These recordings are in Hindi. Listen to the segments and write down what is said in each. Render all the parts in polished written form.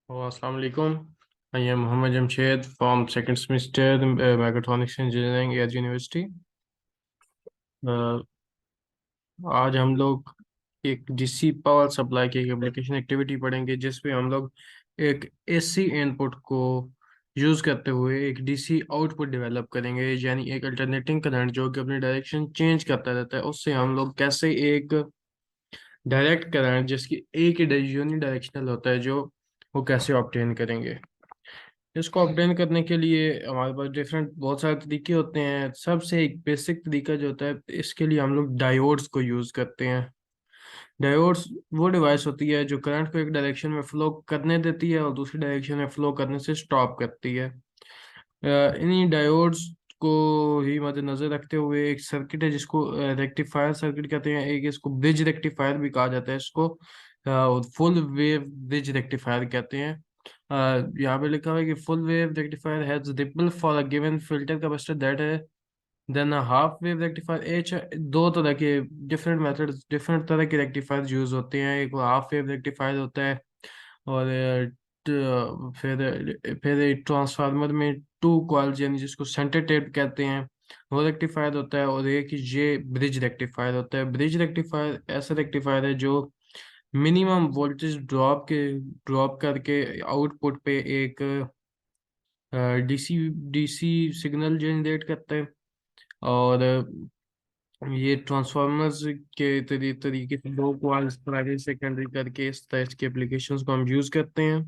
Assalamu alaikum. I am Muhammad Jamshed from second semester Mechatronics Engineering at University. आज हम लोग एक डीसी पावर सप्लाई की एक एप्लीकेशन एक्टिविटी पढ़ेंगे जिसमें हम लोग एक एसी इनपुट को यूज़ करते हुए एक डीसी आउटपुट डेवलप करेंगे, यानी एक अल्टरनेटिंग करंट जो कि अपनी डायरेक्शन चेंज करता रहता है, उससे हम लोग कैसे एक डायरेक्ट करंट जिसकी एक ही यूनि डायरेक्शनल होता है जो वो कैसे ऑब्टेन करेंगे। इसको ऑब्टेन करने के लिए हमारे पास डिफरेंट बहुत सारे तरीके होते हैं। सबसे एक बेसिक तरीका जो होता है, इसके लिए हम लोग डायोड्स को यूज़ करते हैं। डायोड्स वो डिवाइस होती है जो करंट को एक डायरेक्शन में फ्लो करने देती है और दूसरी डायरेक्शन में फ्लो करने से स्टॉप करती है। इन्हीं डायोड्स को ही मद्देनजर रखते हुए एक सर्किट है जिसको रेक्टिफायर सर्किट कहते हैं। एक इसको ब्रिज रेक्टिफायर भी कहा जाता है। इसको फुल वेव ब्रिज रेक्टिफायर कहते हैं। यहाँ पे लिखा हुआ है कि full wave rectifier has ripple for a given filter capacitor that है than a half wave rectifier. एच दो तरह के डिफरेंट मेथड्स, डिफरेंट तरह के रेक्टिफायर यूज होते हैं। एक हाफ वेव रेक्टिफायर होता है और फिर ट्रांसफार्मर में टू कॉइल्स यानी जिसको सेंटर टेप कहते हैं वो रेक्टिफायर होता है। और एक ये ब्रिज रेक्टिफायर होता है। ब्रिज रेक्टिफायर ऐसा रेक्टिफायर है जो मिनिमम वोल्टेज ड्रॉप करके आउटपुट पे एक डीसी डीसी सिग्नल जनरेट करता है। और ये ट्रांसफार्मर्स के तरीके से दो कॉइल्स प्राइमरी सेकेंडरी करके इस तरह के एप्लीकेशंस को हम यूज़ करते हैं।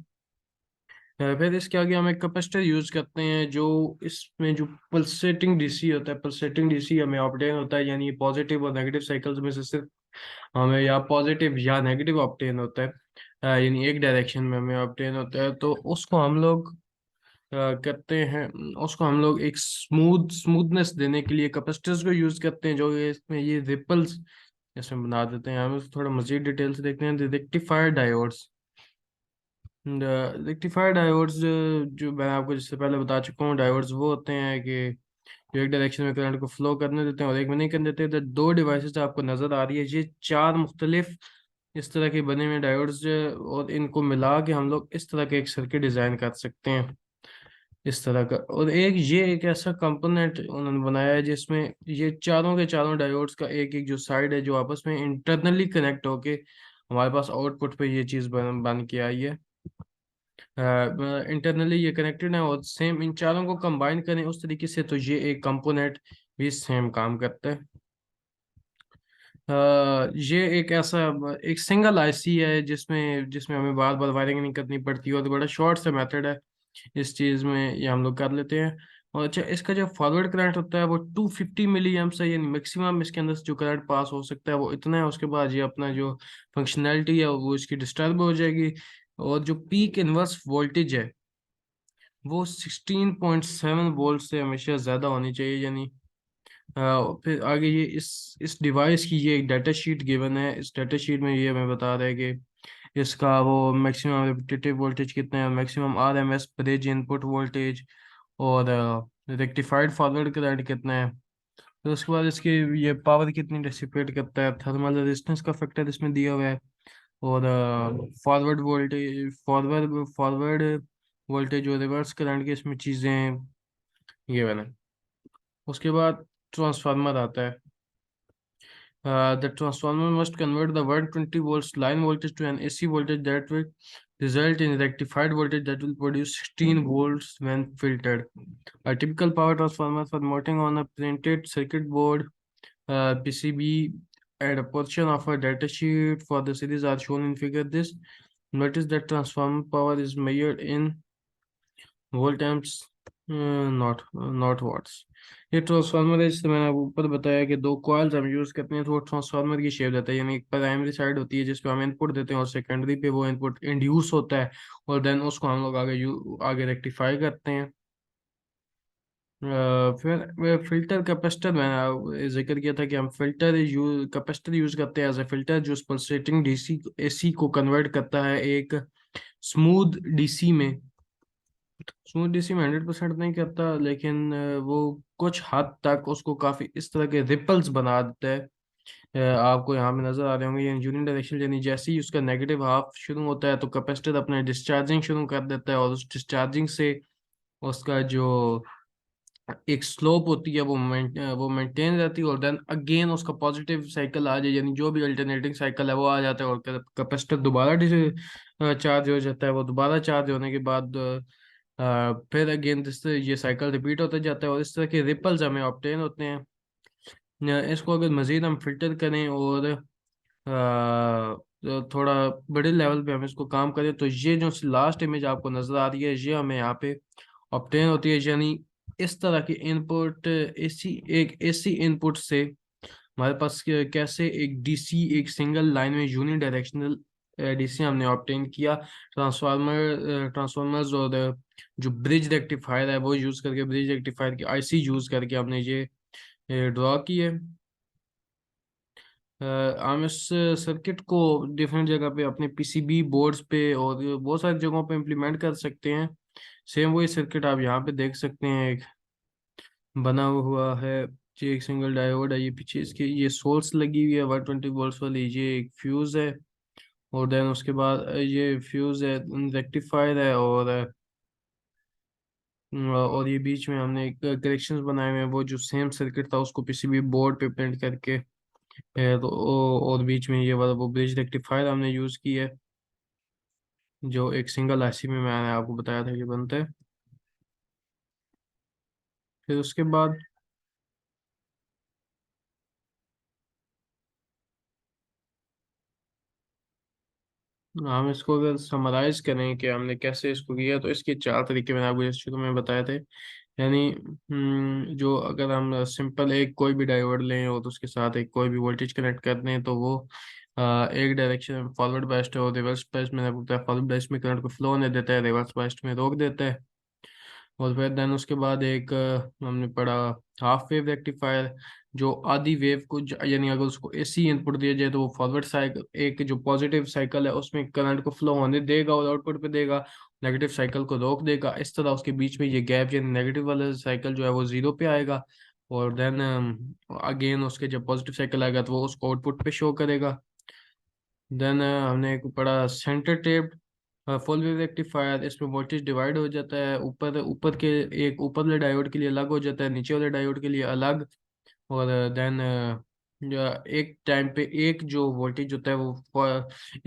फिर इसके आगे हम एक कैपेसिटर यूज़ करते हैं जो इसमें जो पल्सेटिंग डीसी होता है, पल्सेटिंग डीसी हमें ऑब्टेन होता है, यानी पॉजिटिव और नेगेटिव साइकिल्स में से सिर्फ हमें या पॉजिटिव या नेगेटिव ऑब्टेन होता है। यानी एक डायरेक्शन में हमें ऑब्टेन होता है, तो उसको हम लोग करते हैं। उसको हम लोग एक स्मूथनेस देने के लिए कैपेसिटर्स को यूज करते हैं, जो ये इसमें ये रिपल्स इसमें बना देते हैं। हम थोड़ा मजीद डिटेल से देखते हैं। रेक्टिफायर डायोड्स, रेक्टिफायर डायोड्स जो मैं आपको जिससे पहले बता चुका हूँ, डायोड्स वो होते हैं कि जो एक डायरेक्शन में करंट को फ्लो करने देते हैं और एक में नहीं करने देते। तो दो डिवाइसेस आपको नजर आ रही है, ये चार मुख्तलिफ इस तरह के बने हुए डायोड्स, और इनको मिला के हम लोग इस तरह के एक सर्किट डिजाइन कर सकते हैं इस तरह का। और ये एक ऐसा कंपोनेंट उन्होंने बनाया है जिसमें ये चारों के चारों डायोड्स का एक एक जो साइड है जो आपस में इंटरनली कनेक्ट होके हमारे पास आउटपुट पे ये चीज़ बन के आई है। इंटरनली ये कनेक्टेड है और सेम इन चारों को कंबाइन करें उस तरीके से तो ये एक कंपोनेंट भी सेम काम करता है। ये एक ऐसा एक सिंगल आईसी है जिसमें जिसमें हमें बार बार वायरिंग नहीं करनी पड़ती और बड़ा शॉर्ट सा मेथड है इस चीज़ में, ये हम लोग कर लेते हैं। और अच्छा, इसका जो फॉरवर्ड करंट होता है वो 250 मिली एम्प्स है, यानी मैक्सिमम इसके अंदर से जो करंट पास हो सकता है वो इतना है। उसके बाद ये अपना जो फंक्शनैलिटी है वो इसकी डिस्टर्ब हो जाएगी। और जो पीक इनवर्स वोल्टेज है वो 16.7 वोल्ट से हमेशा ज़्यादा होनी चाहिए, यानी फिर आगे ये इस डिवाइस की ये एक डाटा शीट गिवन है। इस डाटा शीट में ये हमें बता रहा है कि इसका वो मैक्सिमम रिपीटेटिव वोल्टेज कितना है, maximum RMS bridge input voltage, और रेक्टिफाइड फॉरवर्ड करंट कितना है। फिर उसके बाद इसकी ये पावर कितनी डिसिपेट करता है, थर्मल रेजिस्टेंस का फैक्टर इसमें दिया हुआ है, और फॉरवर्ड वोल्टेज और रिवर्स करंट की इसमें चीज़ें ये बना। उसके बाद ट्रांसफार्मर आता है। The transformer must convert the 120 volts line voltage to an AC voltage that will result in rectified voltage that will produce 16 volts when filtered. A typical power transformer for mounting on a printed circuit board, PCB, and a portion of a datasheet for the series are shown in figure. This notice that transformer power is measured in volt amps, not watts. ये ट्रांसफार्मर है जिससे मैंने ऊपर बताया कि दो कॉइल्स हम यूज करते हैं तो वो ट्रांसफार्मर की शेप देता है, यानी एक प्राइमरी साइड होती है जिसपे हम इनपुट देते हैं और सेकेंडरी पे वो इनपुट इंड्यूस होता है और देन उसको हम लोग आगे रेक्टिफाई करते हैं। फिर फिल्टर कैपेसिटर मैंने जिक्र किया था कि हम कैपेसिटर यूज करते हैं एज ए फिल्टर जो पल्सेटिंग डीसी एसी को कन्वर्ट करता है एक स्मूथ डीसी में। स्मूथ डीसी में 100% नहीं करता, लेकिन वो कुछ हद तक उसको काफी इस तरह के रिपल्स बना देता है आपको यहाँ पे नजर आ रहे होंगे, यानी यूनिट डायरेक्शन, यानी जैसे ही उसका नेगेटिव हाफ शुरू होता है तो कैपेसिटर अपने डिस्चार्जिंग शुरू कर देता है, और उस डिस्चार्जिंग से उसका जो एक स्लोप होती है वो मेंटेन रहती है, और देन अगेन उसका पॉजिटिव साइकिल आ जाए, यानी जो भी अल्टरनेटिंग साइकिल है वो आ जाता है, और कैपेसिटर दोबारा चार्ज हो जाता है। वो दोबारा चार्ज होने के बाद फिर अगेन ये साइकिल रिपीट होता जाता है, और इस तरह के रिपल्स हमें ऑब्टेन होते हैं। इसको अगर मजीद हम फिल्टर करें और तो थोड़ा बड़े लेवल पे हम इसको काम करें, तो ये जो लास्ट इमेज आपको नजर आ रही है ये हमें यहाँ पे ऑब्टेन होती है, यानी इस तरह की इनपुट एसी इनपुट से हमारे पास कैसे एक डीसी, एक सिंगल लाइन में यूनि डायरेक्शनल डीसी हमने ऑब्टेन किया। ट्रांसफार्मर्स और जो ब्रिज रेक्टिफायर है वो यूज करके, ब्रिज रेक्टिफायर की आईसी यूज करके हमने ये ड्रॉ की है। हम इस सर्किट को डिफरेंट जगह पे अपने पीसीबी बोर्ड्स पे और बहुत सारी जगहों पे इम्प्लीमेंट कर सकते हैं। सेम वही सर्किट आप यहाँ पे देख सकते हैं, एक बना हुआ है। ये एक सिंगल डायोड है, ये पीछे इसके ये सोर्स लगी हुई है 120 वोल्ट्स वाली, ये एक फ्यूज है, और देन उसके बाद ये फ्यूज है, रेक्टिफायर है, और ये बीच में हमने एक कनेक्शंस बनाए हुए हैं, वो जो सेम सर्किट था उसको पीसीबी बोर्ड पे प्रिंट करके तो और बीच में ये वाला वो ब्रिज रेक्टिफायर हमने यूज़ की है, जो एक सिंगल आईसी में मैंने आपको बताया था कि बनता है। फिर उसके बाद हम इसको अगर समराइज करें कि हमने कैसे इसको किया, तो इसके चार तरीके मैंने आपको जैसे शुरू में बताए थे। यानी जो अगर हम सिंपल एक कोई भी डायोड लें और उसके साथ एक कोई भी वोल्टेज कनेक्ट कर दें, तो वो एक डायरेक्शन में फॉरवर्ड बायस्ड है, और रिवर्स बायस्ड मैंने आपको बताया फॉरवर्ड बायस्ड में करंट को फ्लो होने देता है, रिवर्स बायस्ड में रोक देता है। और फिर देन उसके बाद एक हमने पढ़ा हाफ वेव रेक्टिफायर, जो आधी वेव को यानी अगर उसको एसी इनपुट दिया जाए तो वो फॉरवर्ड साइकिल, एक जो पॉजिटिव साइकिल है उसमें करंट को फ्लो होने देगा और आउटपुट पे देगा, नेगेटिव साइकिल को रोक देगा। इस तरह उसके बीच में ये गैप यानी नेगेटिव वाला साइकिल जो है वो जीरो पे आएगा, और देन अगेन उसके जब पॉजिटिव साइकिल आएगा तो वो उसको आउटपुट पे शो करेगा। देन हमने एक पढ़ा centre taped full wave rectifier, इसमें वोल्टेज डिवाइड हो जाता है, ऊपर ऊपर के एक ऊपर वाले डायोड के लिए अलग हो जाता है, नीचे वाले डायोड के लिए अलग। और देन एक टाइम पे एक जो वोल्टेज होता है वो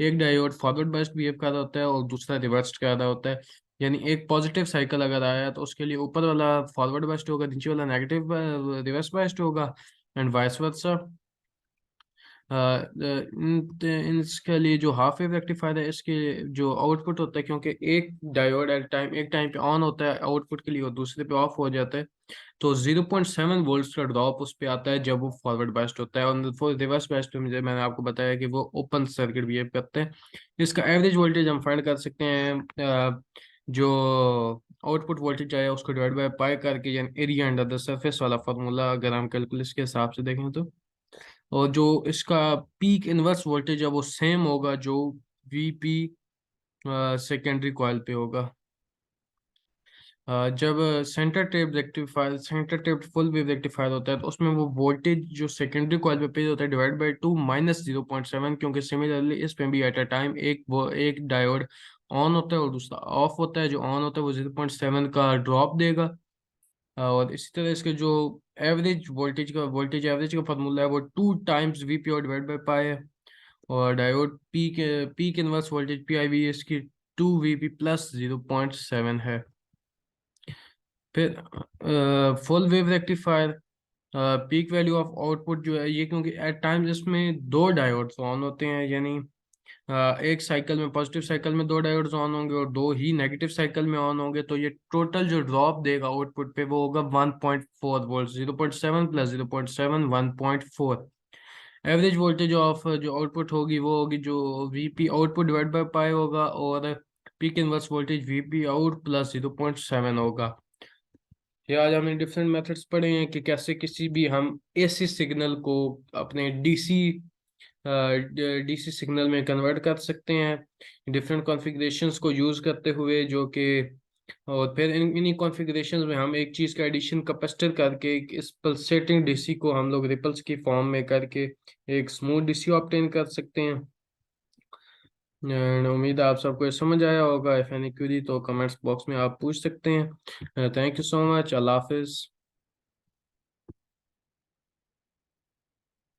एक डायोड फॉरवर्ड बायस्ड बिहेव कर रहा होता है और दूसरा रिवर्स कर रहा होता है। यानी एक पॉजिटिव साइकिल अगर आया तो उसके लिए ऊपर वाला फॉरवर्ड बायस्ड होगा, नीचे वाला नेगेटिव रिवर्स बायस्ड होगा, एंड वाइस वर्सा। इसके लिए जो हाफ वेव रेक्टिफायर है इसके जो आउटपुट होता है, क्योंकि एक डायोड एट टाइम एक टाइम पे ऑन होता है आउटपुट के लिए और दूसरे पे ऑफ हो जाता है, तो 0.7 वोल्ट्स का ड्रॉप उस पे आता है जब वो फॉरवर्ड बायस्ड होता है, और फॉर रिवर्स बायस्ड में मुझे मैंने आपको बताया कि वो ओपन सर्किट बिहेव करते हैं। इसका एवरेज वोल्टेज हम फाइंड कर सकते हैं जो आउटपुट वोल्टेज आया उसको डिवाइड बाय पाई करके, यानी एरिया अंडर द सरफेस वाला फार्मूला अगर हम कैलकुलस के हिसाब से देखें तो। और जो इसका पीक इनवर्स वोल्टेज है वो सेम होगा जो वीपी सेकेंडरी कॉइल पे होगा। जब centre tap full wave rectifier होता है तो उसमें वो वोल्टेज जो सेकेंडरी कॉइल पे पेज होता है डिवाइड बाई टू माइनस 0.7, क्योंकि सिमिलरली इसमें भी एट अ टाइम एक डायोड ऑन होता है और दूसरा ऑफ होता है, जो ऑन होता है वो 0.7 का ड्रॉप देगा। और इसी तरह इसके जो वोल्टेज एवरेज का फार्मूला है वो 2 टाइम्स वीपी और डिवाइड बाई पाई है, और diode peak inverse voltage P I V इसकी 2 वीपी प्लस 0.7 है। फिर full wave rectifier peak value of output जो है ये, क्योंकि एट टाइम्स इसमें दो डायोड्स ऑन होते हैं, यानी एक साइकिल में पॉजिटिव साइकिल में दो डायोड्स ऑन होंगे और दो ही नेगेटिव साइकिल में ऑन होंगे, तो ये टोटल जो ड्रॉप देगा आउटपुट पे वो होगा 1.4 volt, 0.7 plus 0.7 1.4। Average voltage of जो आउटपुट होगी वो होगी जो VP output divide by pi होगा, और peak inverse voltage VP out plus 0.7 होगा। ये आज हमने डिफरेंट मेथड्स पढ़े हैं कि कैसे किसी भी हम एसी सिग्नल को अपने डीसी सिग्नल में कन्वर्ट कर सकते हैं डिफरेंट कॉन्फ़िगरेशंस को यूज़ करते हुए, जो कि और फिर इन्हीं कॉन्फ़िगरेशंस में हम एक चीज़ का एडिशन कैपेसिटर करके इस पल्सेटिंग डीसी को हम लोग रिपल्स की फॉर्म में करके एक स्मूथ डीसी ऑब्टेन कर सकते हैं। एंड उम्मीद है आप सबको ये समझ आया होगा। इफ एनी क्वेरी तो कमेंट्स बॉक्स में आप पूछ सकते हैं। Thank you so much. अल्लाह हाफिज़।